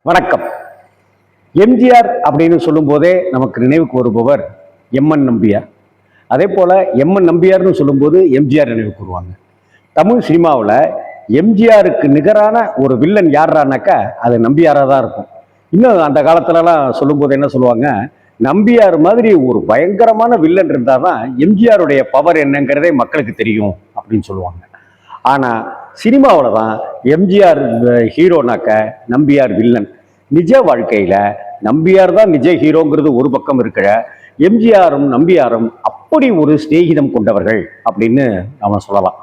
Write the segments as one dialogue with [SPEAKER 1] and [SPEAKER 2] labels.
[SPEAKER 1] வணக்கம். எம்ஜிஆர் அப்படின்னு சொல்லும் போதே நமக்கு நினைவுக்கு வருபவர் எம்என் நம்பியார். அதே போல எம்என் நம்பியார்னு சொல்லும்போது எம்ஜிஆர் நினைவுக்கு வருவாங்க. தமிழ் சினிமாவில் எம்ஜிஆருக்கு நிகரான ஒரு வில்லன் யாரானாக்கா அது நம்பியாராக தான் இருக்கும். இன்னும் அந்த காலத்துலலாம் சொல்லும்போது என்ன சொல்லுவாங்க, நம்பியார் மாதிரி ஒரு பயங்கரமான வில்லன் இருந்தால் தான் எம்ஜிஆருடைய பவர் என்னங்கிறதே மக்களுக்கு தெரியும் அப்படின்னு சொல்லுவாங்க. ஆனால் சினிமாவில் தான் எம்ஜிஆர் ஹீரோனாக்க நம்பியார் வில்லன். நிஜ வாழ்க்கையில் நம்பியார் தான் நிஜ ஹீரோங்கிறது ஒரு பக்கம் இருக்கிற, எம்ஜிஆரும் நம்பியாரும் அப்படி ஒரு சிநேகிதம் கொண்டவர்கள் அப்படின்னு நாம சொல்லலாம்.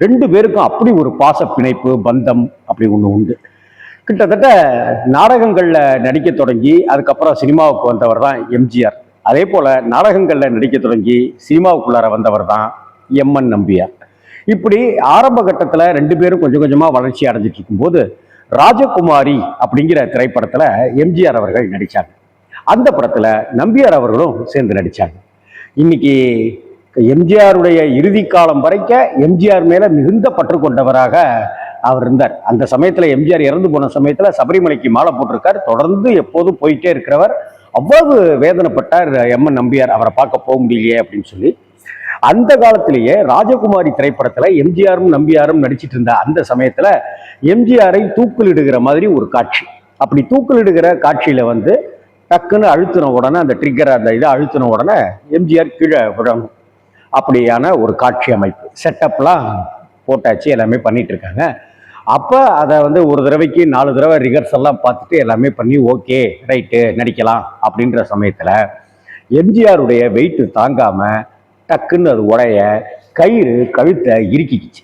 [SPEAKER 1] ரெண்டு பேருக்கும் அப்படி ஒரு பாச பிணைப்பு பந்தம் அப்படி ஒன்று உண்டு. கிட்டத்தட்ட நாடகங்களில் நடிக்க தொடங்கி அதுக்கப்புறம் சினிமாவுக்கு வந்தவர் தான் எம்ஜிஆர். அதே போல நாடகங்களில் நடிக்க தொடங்கி சினிமாவுக்குள்ளார வந்தவர் தான் எம்என் நம்பியார். இப்படி ஆரம்ப கட்டத்தில் ரெண்டு பேரும் கொஞ்சம் கொஞ்சமாக வளர்ச்சி அடைஞ்சிட்டு இருக்கும்போது ராஜகுமாரி அப்படிங்கிற திரைப்படத்தில் எம்ஜிஆர் அவர்கள் நடித்தாங்க. அந்த படத்தில் நம்பியார் அவர்களும் சேர்ந்து நடித்தாங்க. இன்னைக்கு எம்ஜிஆருடைய இறுதி காலம் வரைக்க எம்ஜிஆர் மேலே மிகுந்த பற்று கொண்டவராக அவர் இருந்தார். அந்த சமயத்தில் எம்ஜிஆர் இறந்து போன சமயத்தில் சபரிமலைக்கு மாலை போட்டிருக்கார். தொடர்ந்து எப்போதும் போயிட்டே இருக்கிறவர். அவ்வளவு வேதனைப்பட்டார் எம்என் நம்பியார், அவரை பார்க்க போக முடியலையே அப்படின்னு சொல்லி. அந்த காலத்திலேயே ராஜகுமாரி திரைப்படத்துல எம்ஜிஆரும் நம்பியாரும் நடிச்சிட்டு இருந்த அந்த சமயத்துல எம்ஜிஆரை தூக்கிலிடுகிற மாதிரி ஒரு காட்சி. அப்படி தூக்கிலிடுகிற காட்சியில டக்குன்னு அழுத்தின உடனே அந்த ட்ரிக்கர் அந்த இதை அழுத்தின உடனே எம்ஜிஆர் கீழே விடணும். அப்படியான ஒரு காட்சி அமைப்பு செட்டப்லாம் போட்டாச்சு, எல்லாமே பண்ணிட்டு இருக்காங்க. அப்போ அதை ஒரு தடவைக்கு 4 தடவை ரிஹர்சல்லாம் பார்த்துட்டு எல்லாமே பண்ணி ஓகே ரைட்டு நடிக்கலாம் அப்படின்ற சமயத்தில் எம்ஜிஆருடைய வெயிட்டு தாங்காம டக்குன்னு அது உடைய கயிறு கழுத்தை இறுக்கிக்குச்சு.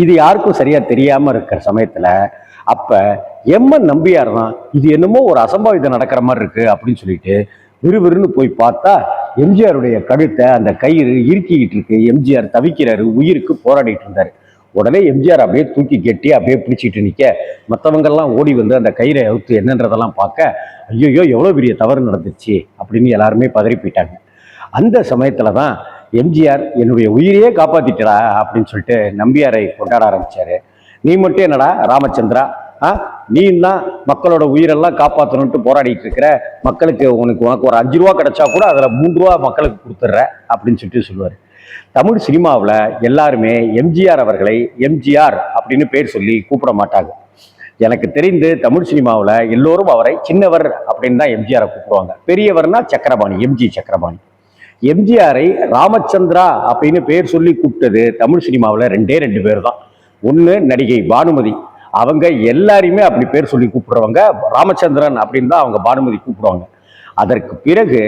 [SPEAKER 1] இது யாருக்கும் சரியா தெரியாம இருக்கிற சமயத்துல அப்ப எம்என் நம்பியார் தான் இது என்னமோ ஒரு அசம்பாவிதம் நடக்கிற மாதிரி இருக்கு அப்படின்னு சொல்லிட்டு விறுவிறுன்னு போய் பார்த்தா எம்ஜிஆருடைய கழுத்தை அந்த கயிறு இறுக்கிக்கிட்டு இருக்கு. எம்ஜிஆர் தவிக்கிறாரு, உயிருக்கு போராடிட்டு இருந்தாரு. உடனே எம்ஜிஆர் அப்படியே தூக்கி கட்டி அப்படியே பிடிச்சிட்டு நிற்க மற்றவங்கெல்லாம் ஓடி அந்த கயிறை அவுத்து என்னன்றதெல்லாம் பார்க்க ஐயோ எவ்வளோ பெரிய தவறு நடந்துச்சு அப்படின்னு எல்லாருமே பதறி போயிட்டாங்க. அந்த சமயத்துல தான் எம்ஜிஆர் என்னுடைய உயிரையே காப்பாத்திட்டா அப்படின்னு சொல்லிட்டு நம்பியாரை கொண்டாட ஆரம்பிச்சாரு. நீ மட்டும் என்னடா ராமச்சந்திரா, நீ தான் மக்களோட உயிரெல்லாம் காப்பாற்றணும்ட்டு போராடிட்டு இருக்கிற, மக்களுக்கு உனக்கு ஒரு 5 ரூபா கிடைச்சா கூட அதுல 3 ரூபா மக்களுக்கு கொடுத்துட்ற அப்படின்னு சொல்லிட்டு சொல்லுவார். தமிழ் சினிமாவில் எல்லாருமே எம்ஜிஆர் அவர்களை எம்ஜிஆர் அப்படின்னு பேர் சொல்லி கூப்பிட மாட்டாங்க. எனக்கு தெரிந்து தமிழ் சினிமாவில் எல்லோரும் அவரை சின்னவர் அப்படின்னு தான் எம்ஜிஆரை கூப்பிடுவாங்க. பெரியவர்னா சக்கரபாணி, எம்ஜி சக்கரபாணி. எம்ஜிஆரை ராமச்சந்திரா அப்படின்னு பேர் சொல்லி கூப்பிட்டது தமிழ் சினிமாவில் 2 பேர் தான். ஒன்று நடிகை பானுமதி, அவங்க எல்லாரையுமே அப்படி பேர் சொல்லி கூப்பிடுறவங்க. ராமச்சந்திரன் அப்படின்னு தான் அவங்க பானுமதி கூப்பிடுவாங்க. அதற்கு பிறகு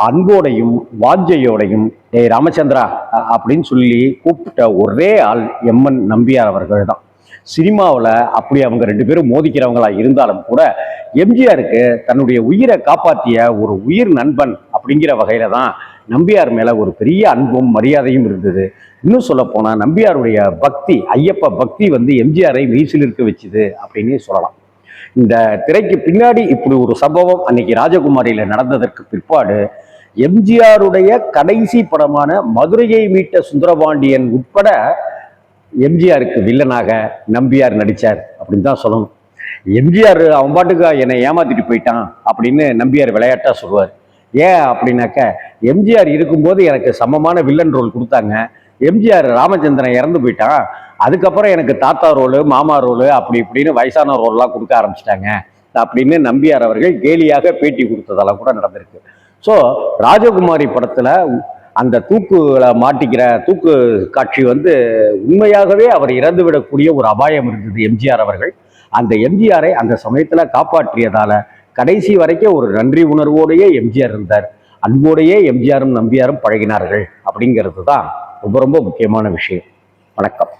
[SPEAKER 1] அன்போடையும் வாஞ்சையோடையும் ராமச்சந்திரா அப்படின்னு சொல்லி கூப்பிட்ட ஒரே ஆள் எம்என் நம்பியார் அவர்கள் தான். சினிமாவில் அப்படி அவங்க 2 பேரும் மோதிக்கிறவங்களா இருந்தாலும் கூட எம்ஜிஆருக்கு தன்னுடைய உயிரை காப்பாற்றிய ஒரு உயிர் நண்பன் அப்படிங்கிற வகையில தான் நம்பியார் மேல ஒரு பெரிய அன்பும் மரியாதையும் இருந்தது. இன்னும் சொல்ல போனா நம்பியாருடைய பக்தி, ஐயப்ப பக்தி எம்ஜிஆரை மெய்சில் இருக்க வச்சுது அப்படின்னே சொல்லலாம். இந்த திரைக்கு பின்னாடி இப்படி ஒரு சம்பவம் அன்னைக்கு ராஜகுமாரியில நடந்ததற்கு பிற்பாடு எம்ஜிஆருடைய கடைசி படமான மதுரையை மீட்ட சுந்தரபாண்டியன் உட்பட எம்ஜிஆருக்கு வில்லனாக நம்பியார் நடிச்சார் அப்படின்னு தான் சொல்லணும். எம்ஜிஆர் அவன் பாட்டுக்கு என்னை ஏமாத்திட்டு போயிட்டான் அப்படின்னு நம்பியார் விளையாட்டா சொல்லுவார். ஏன் அப்படின்னாக்க எம்ஜிஆர் இருக்கும்போது எனக்கு சமமான வில்லன் ரோல் கொடுத்தாங்க, எம்ஜிஆர் ராமச்சந்திரன் இறந்து போயிட்டான், அதுக்கப்புறம் எனக்கு தாத்தா ரோலு மாமா ரோலு அப்படி இப்படின்னு வயசான ரோல்லாம் கொடுக்க ஆரம்பிச்சிட்டாங்க அப்படின்னு நம்பியார் அவர்கள் கேலியாக பேட்டி கொடுத்ததெல்லாம் கூட நடந்திருக்கு. ஸோ ராஜகுமாரி படத்துல அந்த தூக்குல மாட்டிக்கிற தூக்கு காட்சி உண்மையாகவே அவர் இறந்து விடக்கூடிய ஒரு அபாயம் இருந்தது எம்ஜிஆர் அவர்கள். அந்த எம்ஜிஆரை அந்த சமயத்துல காப்பாற்றியதால கடைசி வரைக்கும் ஒரு நன்றி உணர்வோடையே எம்ஜிஆர் இருந்தார். அன்போடையே எம்ஜிஆரும் நம்பியாரும் பழகினார்கள் அப்படிங்கிறது தான் ரொம்ப ரொம்ப முக்கியமான விஷயம். வணக்கம்.